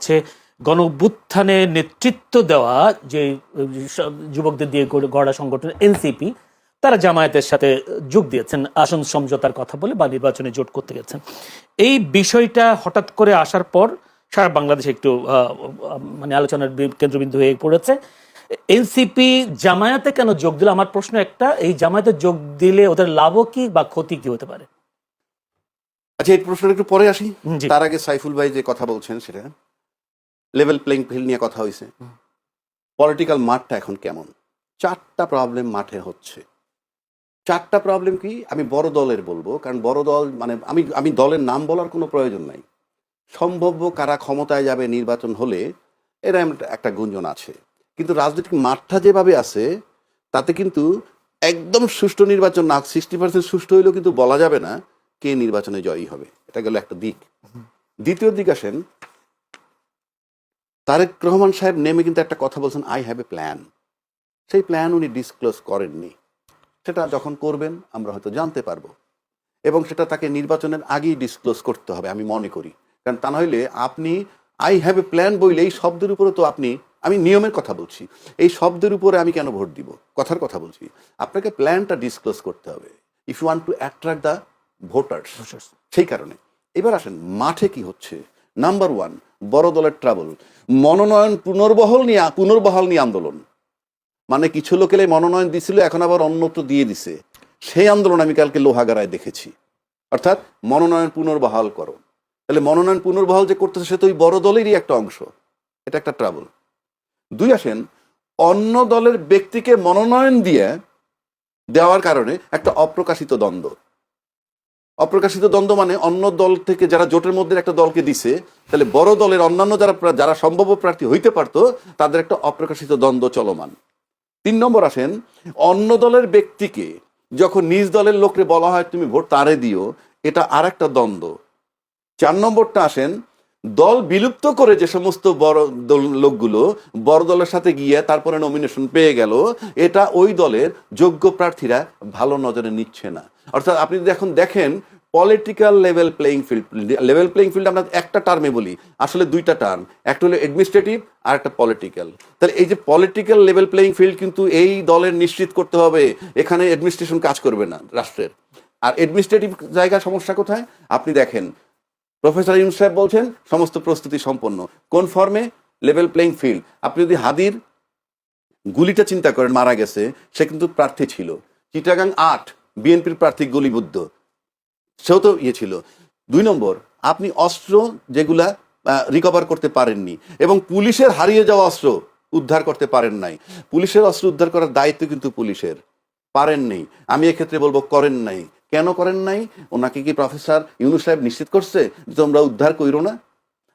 হচ্ছে গণঅভ্যুত্থানে নেতৃত্ব দেওয়া যে যুবকদের দিয়ে গড়া সংগঠন এনসিপি, তারা জামায়াতের সাথে যোগ দিয়েছেন আসন সমঝোতার কথা বলে বা নির্বাচনে জোট করতে গেছেন। এই বিষয়টা হঠাৎ করে আসার পর সারা বাংলাদেশে একটু মানে আলোচনার কেন্দ্রবিন্দু হয়ে পড়েছে। এনসিপি জামায়াতে কেন যোগ দিল? আমার প্রশ্ন একটা, এই জামায়াতে যোগ দিলে ওদের লাভও কি বা ক্ষতি কি হতে পারে? আচ্ছা, এই প্রশ্নটা একটু পরে আসি। তার আগে সাইফুল ভাই যে কথা বলছেন সেটা লেভেল প্লেইং ফিল্ড নিয়ে কথা হয়েছে। পলিটিক্যাল মাঠটা এখন কেমন? 4টা প্রবলেম মাঠে হচ্ছে। 4টা প্রবলেম কি আমি বড় দলের বলবো, কারণ বড় দল মানে আমি দলের নাম বলার কোনো প্রয়োজন নাই। সম্ভাব্য কারা ক্ষমতায় যাবে নির্বাচন হলে এরা একটা গুঞ্জন আছে, কিন্তু রাজনৈতিক মাঠটা যেভাবে আছে তাতে কিন্তু একদম সুষ্ঠু নির্বাচন না, 60% সুষ্ঠু হইলেও কিন্তু বলা যাবে না কে নির্বাচনে জয়ী হবে। এটা গেল একটা দিক। দ্বিতীয় দিক আসেন, তারেক রহমান সাহেব নেমে কিন্তু একটা কথা বলছেন, আই হ্যাভ এ প্ল্যান। সেই প্ল্যান উনি ডিসক্লোজ করেননি। সেটা যখন করবেন আমরা হয়তো জানতে পারবো, এবং সেটা তাকে নির্বাচনের আগেই ডিসক্লোজ করতে হবে আমি মনে করি। কারণ তা নইলে আপনি আই হ্যাভ এ প্ল্যান বইলে এই শব্দের উপরে তো আমি নিয়মের কথা বলছি, এই শব্দের উপরে আমি কেন ভোট দিব? কথার কথা বলছি। আপনাকে প্ল্যানটা ডিসক্লোজ করতে হবে if you want to attract the voters. সেই কারণে এবার আসেন মাঠে কি হচ্ছে। নাম্বার 1, বড় দলের ট্রাবল, মনোনয়ন পুনর্বহাল নিয়ে আন্দোলন। মানে কিছু লোকের মনোনয়ন দিছিল, এখন আবার অন্যত্র দিয়ে দিছে। সেই আন্দোলন আমি কালকে লোহাগাড়ায় দেখেছি। অর্থাৎ মনোনয়ন পুনর্বহাল করো। তাহলে মনোনয়ন পুনর্বহাল যে করতেছে সে তো ওই বড় দলেরই একটা অংশ। এটা একটা ট্রাবল। 2 আসেন, অন্য দলের ব্যক্তিকে মনোনয়ন দেওয়ার কারণে একটা অপ্রকাশিত দ্বন্দ্ব। অপ্রকাশিত দ্বন্দ্ব মানে অন্য দল থেকে যারা জোটের মধ্যে একটা দলকে দিছে, তাহলে বড় দলের অন্যান্য যারা সম্ভাব্য প্রার্থী হইতে পারতো তাদের একটা অপ্রকাশিত দ্বন্দ্ব চলমান। 3 নম্বর আসেন, অন্য দলের ব্যক্তিকে যখন নিজ দলের লোককে বলা হয় তুমি ভোট তারে দিও, এটা আর একটা দ্বন্দ্ব। 4 নম্বরটা আসেন, দল বিলুপ্ত করে যে সমস্ত বড় লোকগুলো বড় দলের সাথে গিয়ে তারপরে নমিনেশন পেয়ে গেল, এটা ওই দলের যোগ্য প্রার্থীরা ভালো নজরে নিচ্ছে না। অর্থাৎ আপনি যদি এখন দেখেন পলিটিক্যাল লেভেল প্লেইং ফিল্ড আমরা একটা টার্মে বলি, আসলে 2টা টার্ম, একটা হলো অ্যাডমিনিস্ট্রেটিভ আর একটা পলিটিক্যাল। তাহলে এই যে পলিটিক্যাল লেভেল প্লেইং ফিল্ড কিন্তু এই দলের নিশ্চিত করতে হবে এখানে অ্যাডমিনিস্ট্রেশন কাজ করবে না রাষ্ট্রের। আর অ্যাডমিনিস্ট্রেটিভ জায়গায় সমস্যা কোথায়? আপনি দেখেন প্রফেসর ইউনূস সাহেব বলছেন সমস্ত প্রস্তুতি সম্পন্ন। কোন ফর্মে? Level playing field. আপনি যদি হাদির গুলিটা চিন্তা করেন, মারা গেছে, সে কিন্তু প্রার্থী ছিল। চিটাগাং 8 বিএনপির প্রার্থী গুলিবুদ্ধ, সেও তো ছিল। 2 নম্বর, আপনি অস্ত্র যেগুলা রিকভার করতে পারেননি, এবং পুলিশের হারিয়ে যাওয়া অস্ত্র উদ্ধার করতে পারেন নাই। পুলিশের অস্ত্র উদ্ধার করার দায়িত্ব কিন্তু পুলিশের, পারেননি। আমি এক্ষেত্রে বলবো করেন নাই। কেন করেন নাই? ওনাকে কি প্রফেসর ইউনূস সাহেব নিশ্চিত করছে যে তোমরা উদ্ধার কইরো না?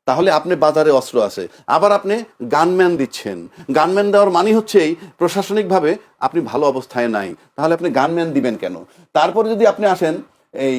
তাহলে আপনি বাজারে অস্ত্র আছে, আবার আপনি গানম্যান দিচ্ছেন। গানম্যান দেওয়ার মানে হচ্ছে এই প্রশাসনিকভাবে আপনি ভালো অবস্থায় নাই, তাহলে আপনি গানম্যান দিবেন কেন? তারপরে যদি আপনি আসেন, এই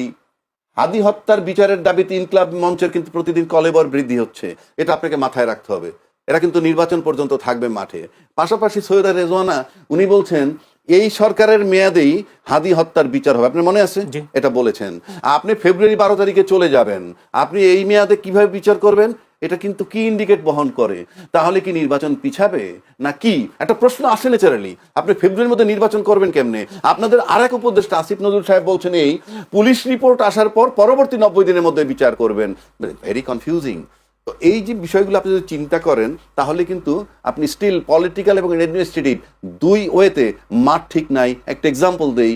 হাদি হত্যার বিচারের দাবিতে ইনকলাব মঞ্চের কিন্তু প্রতিদিন কলেবর বৃদ্ধি হচ্ছে, এটা আপনাকে মাথায় রাখতে হবে। এরা কিন্তু নির্বাচন পর্যন্ত থাকবে মাঠে। পাশাপাশি সৈয়দা রেজওয়ানা উনি বলছেন এই সরকারের মেয়াদেই হাদি হত্যার বিচার হবে। আপনার মনে আছে এটা বলেছেন? আপনি ফেব্রুয়ারি 12 তারিখে চলে যাবেন, আপনি এই মেয়াদে কিভাবে বিচার করবেন? এটা কিন্তু কি ইন্ডিকেট বহন করে? তাহলে কি নির্বাচন পিছাবে না কি? একটা প্রশ্ন আসে ন্যাচারালি। আপনি ফেব্রুয়ারির মধ্যে নির্বাচন করবেন কেমনে? আপনাদের আরেক উপদেষ্টা আসিফ নজরুল সাহেব বলছেন এই পুলিশ রিপোর্ট আসার পর পরবর্তী 90 দিনের মধ্যে বিচার করবেন। Very confusing. তো এই যে বিষয়গুলো আপনি যদি চিন্তা করেন তাহলে কিন্তু আপনি স্টিল পলিটিক্যাল এবং অ্যাডমিনিস্ট্রেটিভ 2 ওয়েতে মাঠ ঠিক নাই। একটা এক্সাম্পল দেই,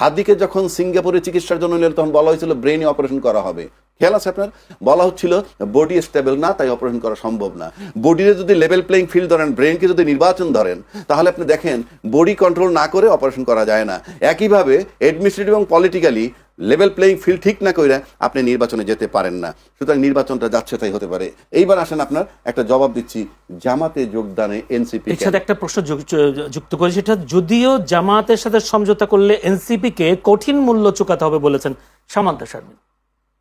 হাদিকে যখন সিঙ্গাপুরে চিকিৎসার জন্য নিল তখন বলা হয়েছিল ব্রেনে অপারেশন করা হবে। খেয়াল আছে আপনার? বলা হচ্ছিল বডি স্টেবল না, তাই অপারেশন করা সম্ভব না। বডিতে যদি লেভেল প্লেইং ফিল্ড ধরেন, ব্রেনকে যদি নির্বাচন ধরেন, তাহলে আপনি দেখেন বডি কন্ট্রোল না করে অপারেশন করা যায় না। একইভাবে অ্যাডমিনিস্ট্রেটিভ এবং পলিটিক্যালি লেভেল প্লেইং ফিল্ড ঠিক না করে আপনি নির্বাচনে যেতে পারেন না। সুতরাং নির্বাচনটা যাচ্ছে তাই হতে পারে। এইবার আসেন আপনার একটা জবাব দিচ্ছি, জামাতে যোগদানে এনসিপি। এর সাথে একটা প্রশ্ন যুক্ত করি, সেটা যদিও জামাতের সাথে সমঝোতা করলে এনসিপি কে কঠিন মূল্য চুকাতে হবে বলেছেন সামান্তা শারমিন।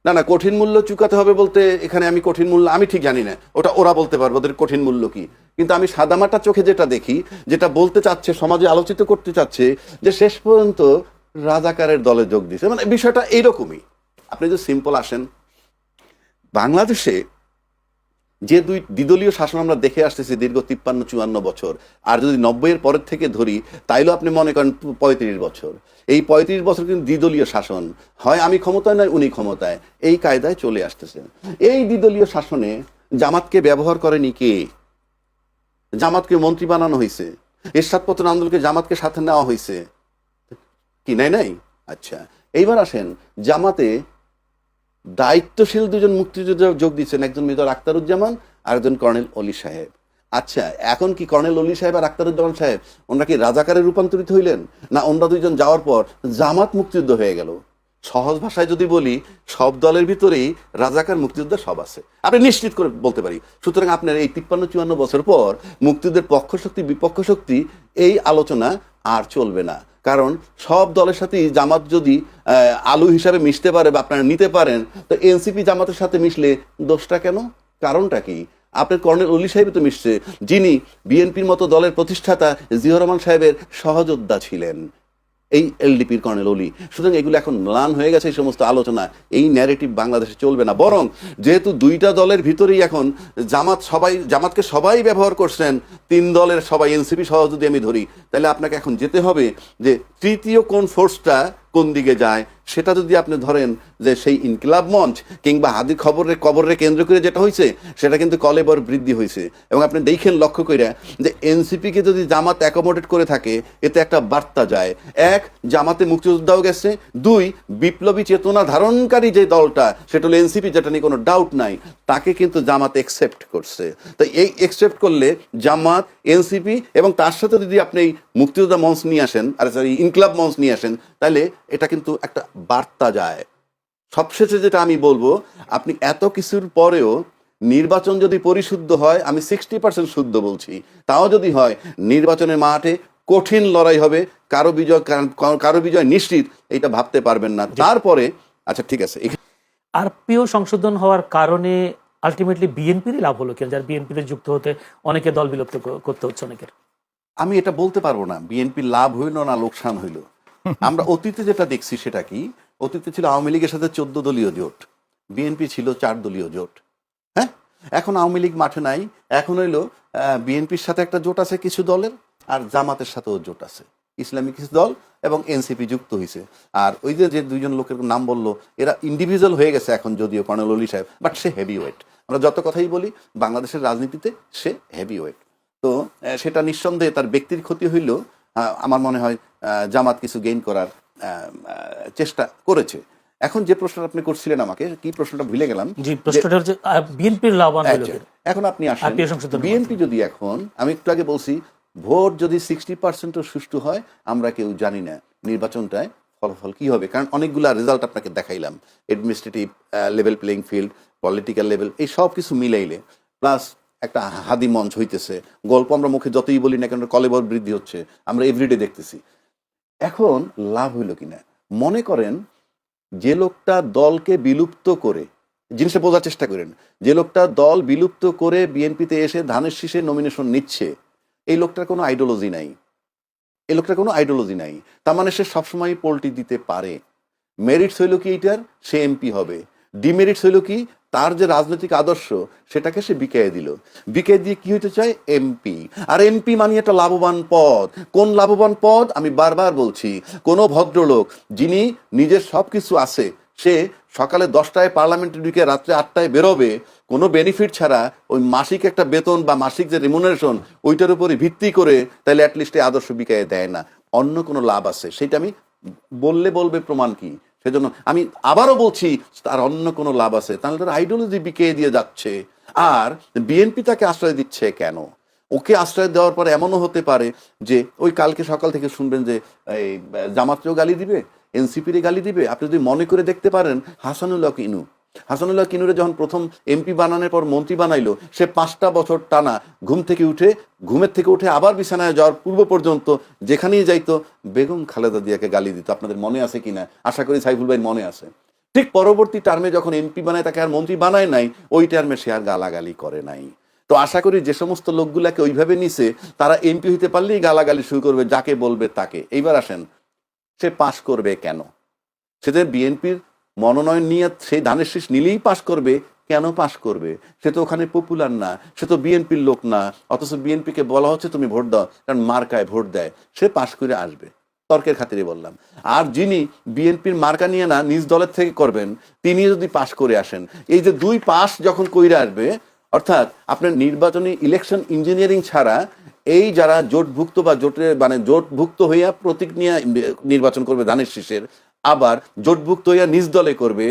না, কঠিন মূল্য চুকাতে হবে বলতে এখানে আমি কঠিন মূল্য আমি ঠিক জানি না, ওটা ওরা বলতে পারবে ওদের কঠিন মূল্য কি। কিন্তু আমি সাদামাটা চোখে যেটা দেখি, যেটা বলতে চাচ্ছে, সমাজে আলোচিত করতে চাচ্ছে, যে শেষ পর্যন্ত রাজাকারের দলে যোগ দিছে। মানে বিষয়টা এইরকমই। আপনি যদি সিম্পল আসেন, বাংলাদেশে যে দ্বিদলীয় শাসন আমরা দেখে আসতেছি দীর্ঘ 53-54 বছর, আর যদি 90-এর পরের থেকে ধরি তাইলেও আপনি মনে করেন 35 বছর। এই 35 বছর কিন্তু দ্বিদলীয় শাসন, হয় আমি ক্ষমতায় নয় উনি ক্ষমতায়, এই কায়দায় চলে আসতেছে। এই দ্বিদলীয় শাসনে জামাতকে ব্যবহার করেনি কে? জামাতকে মন্ত্রী বানানো হয়েছে, এরশাদ পতন আন্দোলনকে জামাতকে সাথে নেওয়া হয়েছে কি? নাই। আচ্ছা, এইবার আসেন, জামাতে দায়িত্বশীল দুজন মুক্তিযোদ্ধা যোগ দিচ্ছেন, একজন মেজর আখতারুজ্জামান আর একজন কর্নেল অলি সাহেব। আচ্ছা, এখন কি কর্নেল অলি সাহেব আর আখতারুজ্জামান সাহেব ওনারা কি রাজাকারে রূপান্তরিত হইলেন, না ওনারা দুইজন যাওয়ার পর জামাত মুক্তিযুদ্ধ হয়ে গেল? সহজ ভাষায় যদি বলি, সব দলের ভিতরেই রাজাকার মুক্তিযোদ্ধা সব আছে, আপনি নিশ্চিত করে বলতে পারি। সুতরাং আপনার এই 53-54 বছর পর মুক্তিযুদ্ধের পক্ষ শক্তি বিপক্ষ শক্তি এই আলোচনা আর চলবে না। কারণ সব দলের সাথেই জামাত যদি আলু হিসাবে মিশতে পারে বা আপনারা নিতে পারেন, তো এনসিপি জামাতের সাথে মিশলে দোষটা কেন? কারণটা কি? আপনার কর্নেল অলি সাহেব তো মিশছে, যিনি বিএনপির মতো দলের প্রতিষ্ঠাতা জিয়াউর রহমান সাহেবের সহযোদ্ধা ছিলেন, এই এলডিপির কর্নেল অলি। সুতরাং এগুলো এখন ম্লান হয়ে গেছে, এই সমস্ত আলোচনা, এই ন্যারেটিভ বাংলাদেশে চলবে না। বরং যেহেতু দুইটা দলের ভিতরেই এখন জামাতকে সবাই ব্যবহার করছেন, তিন দলের সবাই এনসিপি সহ যদি আমি ধরি, তাহলে আপনাকে এখন যেতে হবে যে তৃতীয় কোন ফোর্সটা কোন দিকে যায়। সেটা যদি আপনি ধরেন যে সেই ইনকিলাব মঞ্চ কিংবা হাদির কবরের কেন্দ্র করে যেটা হয়েছে, সেটা কিন্তু কলেবর বৃদ্ধি হয়েছে। এবং আপনি দেখেন লক্ষ্য করে যে এনসিপিকে যদি জামাত অ্যাকোমোডেট করে থাকে, এতে একটা বার্তা যায়। এক, জামাতে মুক্তিযোদ্ধাও গেছে। দুই, বিপ্লবী চেতনা ধারণকারী যে দলটা, সেটা হলো এনসিপি, যেটা নিয়ে কোনো ডাউট নাই, তাকে কিন্তু জামাত একসেপ্ট করছে। তো এই একসেপ্ট করলে জামাত, এনসিপি এবং তার সাথে যদি আপনি এই মুক্তিযোদ্ধা মঞ্চ নিয়ে আসেন, আর ইনকিলাব মঞ্চ নিয়ে আসেন, তাহলে এটা কিন্তু একটা বার্তা যায়। সবশেষে যেটা আমি বলবো, আপনি এত কিছুর পরেও নির্বাচন যদি পরিশুদ্ধ হয়, আমি 60% শুদ্ধ বলছি, তাও যদি হয়, নির্বাচনের মাঠে কঠিন লড়াই হবে, কারো বিজয় নিশ্চিত, এটা ভাবতে পারবেন না। তারপরে আচ্ছা ঠিক আছে, আরপিও সংশোধন হওয়ার কারণে আলটিমেটলি বিএনপিরই লাভ হলো কেন? যার বিএনপিতে যুক্ত হতে অনেকে দল বিলুপ্ত করতে হচ্ছে অনেকের। আমি এটা বলতে পারবো না বিএনপি লাভ হইল না লোকসান হইল। আমরা অতীতে যেটা দেখছি সেটা কি, অতীতে ছিল আওয়ামী লীগের সাথে 14 দলীয় জোট, বিএনপি ছিল 4 দলীয় জোট। হ্যাঁ, এখন আওয়ামী লীগ মাঠে নাই, এখন হইলো বিএনপির সাথে একটা জোট আছে কিছু দলের, আর জামাতের সাথেও জোট আছে, ইসলামিক কিছু দল এবং এনসিপি যুক্ত হয়েছে। আর ওই যে দুইজন লোকের নাম বললো, এরা ইন্ডিভিজুয়াল হয়ে গেছে এখন, যদিও কর্নেল অলি সাহেব, বাট সে হেভি ওয়েট। আমরা যত কথাই বলি, বাংলাদেশের রাজনীতিতে সে হেভি ওয়েট। তো সেটা নিঃসন্দেহে তার ব্যক্তির ক্ষতি হইলেও আমার মনে হয় জামাত কিছু গেইন করার চেষ্টা করেছে। এখন যে প্রশ্নটা আপনি করছিলেন আমাকে, কি প্রশ্নটা ভুলে গেলাম। জি, প্রশ্নটা হচ্ছে বিএনপির লাভবান হলো কি? এখন আপনি আসেন, বিএনপি যদি এখন, আমি একটু আগে বলছি, ভোট যদি 60% সুষ্ঠু হয়, আমরা কেউ জানি না নির্বাচনটায় ফলাফল কি হবে, কারণ অনেকগুলা রেজাল্ট আপনাকে দেখাইলাম, administrative level playing field, political level, এই সব কিছু মিলাইলে, প্লাস একটা হাদি মঞ্চ হইতেছে, গল্প আমরা মুখে যতই বলি না কেন, কলেবর বৃদ্ধি হচ্ছে, আমরা এভরিডে দেখতেছি। এখন লাভ হইল কিনা, মনে করেন যে লোকটা দলকে বিলুপ্ত করে, জিনিসটা বোঝার চেষ্টা করেন, যে লোকটা দল বিলুপ্ত করে বিএনপিতে এসে ধানের শীষে নমিনেশন নিচ্ছে, এই লোকটার কোনো আইডিওলজি নাই, এই লোকটার কোনো আইডিওলজি নাই, তার মানে সে সবসময় পোল্টি দিতে পারে। মেরিটস হইল কি এইটার, সে এমপি হবে। ডিমেরিটস হইল কি, তার যে রাজনৈতিক আদর্শ সেটাকে সে বিকিয়ে দিল, বিকিয়ে দিয়ে কি হইতে চায়, এমপি। আর এমপি মানে একটা লাভবান পদ। কোন লাভবান পদ? আমি বারবার বলছি, কোনো ভদ্রলোক যিনি নিজের সব কিছু আছে, সে সকালে 10টায় পার্লামেন্টে ঢুকে রাত্রে 8টায় বেরোবে, কোনো বেনিফিট ছাড়া, ওই মাসিক একটা বেতন বা মাসিক যে রিমুনারেশন, ওইটার উপরে ভিত্তি করে, তাহলে অ্যাটলিস্ট এই আদর্শ বিকিয়ে দেয় না। অন্য কোনো লাভ আছে, সেটা আমি বলবে প্রমাণ কি? সেজন্য আমি আবারও বলছি, তার অন্য কোনো লাভ আছে, তাহলে তার আইডিওলজি বিকিয়ে দিয়ে যাচ্ছে। আর বিএনপি তাকে আশ্রয় দিচ্ছে কেন? ওকে আশ্রয় দেওয়ার পরে এমনও হতে পারে যে ওই কালকে সকাল থেকে শুনবেন যে এই জামাতকেও গালি দিবে, এনসিপির গালি দিবে। আপনি যদি মনে করে দেখতে পারেন, হাসানুল্লাহ কিনুরে যখন প্রথম এমপি বানানোর পর মন্ত্রী বানাইলো, সে 5টা বছর টানা ঘুমের থেকে উঠে আবার বিছানায় যাওয়ার পূর্ব পর্যন্ত যেখানেই যাইতো, বেগম খালেদা জিয়াকে গালি দিত। আপনাদের মনে আছে কিনা, আশা করি সাইফুল ভাই মনে আছে। ঠিক পরবর্তী টার্মে যখন এমপি বানায়, তাকে আর মন্ত্রী বানায় নাই, ওই টার্মে সে আর গালাগালি করে নাই। তো আশা করি যে সমস্ত লোকগুলাকে ওইভাবে নিছে, তারা এমপি হইতে পারলেই গালাগালি শুরু করবে, যাকে বলবে তাকে। এইবার আসেন, সে পাশ করবে কেন? সেদের বিএনপির মনোনয়ন নিয়ে সেই ধানের শীষ নিলেই পাশ করবে কেন পাশ করবে? সে তো ওখানে পপুলার না, সে তো বিএনপির লোক না, অথচ বিএনপিকে বলা হচ্ছে তুমি ভোট দাও, কারণ মার্কায় ভোট দেয়, সে পাশ করে আসবে। তর্কের খাতিরে বললাম। আর যিনি বিএনপির মার্কা নিয়ে না নিজ দলের থেকে করবেন, তিনি যদি পাশ করে আসেন, এই যে দুই পাশ যখন কইরা আসবে, অর্থাৎ আপনার নির্বাচনী ইলেকশন ইঞ্জিনিয়ারিং ছাড়া এই যারা জোটভুক্ত বা জোটভুক্ত হইয়া প্রতীক নিয়ে নির্বাচন করবে ধানের শীষের, আবার জোটভুক্ত হইয়া নিজ দলে করবে,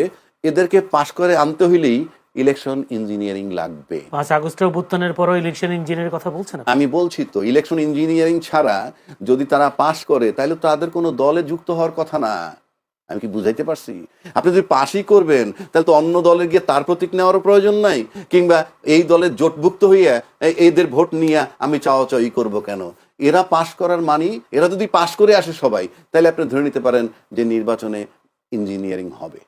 এদেরকে পাশ করে আনতে হইলেই ইলেকশন ইঞ্জিনিয়ারিং লাগবে। 5 আগস্টের অভ্যুত্থানের পরও ইলেকশন ইঞ্জিনিয়ারের কথা বলছেন আপনি? আমি বলছি তো, ইলেকশন ইঞ্জিনিয়ারিং ছাড়া যদি তারা পাশ করে, তাহলে তাদের কোনো দলে যুক্ত হওয়ার কথা না। আমি কি বুঝাইতে পারছি? আপনি যদি পাশই করবেন, তাহলে তো অন্য দলে গিয়ে তার প্রতীক নেওয়ারও প্রয়োজন নাই, কিংবা এই দলের জোটভুক্ত হইয়া এদের ভোট নিয়ে আমি চাওয়াচাওয়ি করব কেন? এরা পাশ করার মানি, এরা যদি পাশ করে আসে সবাই, তাহলে আপনি ধরে নিতে পারেন যে নির্বাচনে ইঞ্জিনিয়ারিং হবে।